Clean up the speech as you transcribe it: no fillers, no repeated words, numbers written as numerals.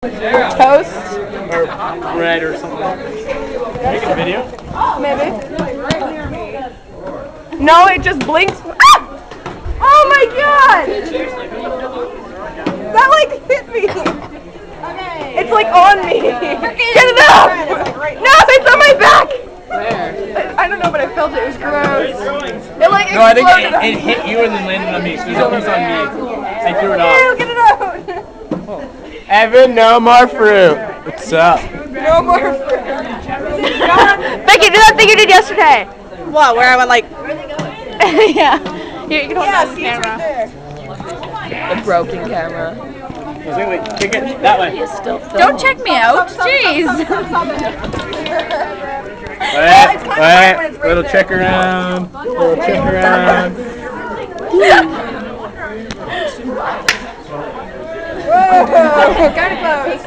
Toast? Or bread or something. Making a video? Maybe. No, it just blinks. Ah! Oh my god! That like hit me. It's like on me. Get it up! No, it's on my back! Where? I don't know, but I felt it. It was gross. It like No, I think exploded it hit you and then landed on me. So it's on me. I threw it off. Ew, get it out! Evan, no more fruit. What's up? No more fruit. Becky, do that thing you did yesterday. What, where I went like... Yeah. Here, you can hold Yeah, that see, it's camera. right there. The broken camera. Wait, kick it that way. Don't check me out. Jeez. Wait, little check around. Little check around. Whoa, kind of close.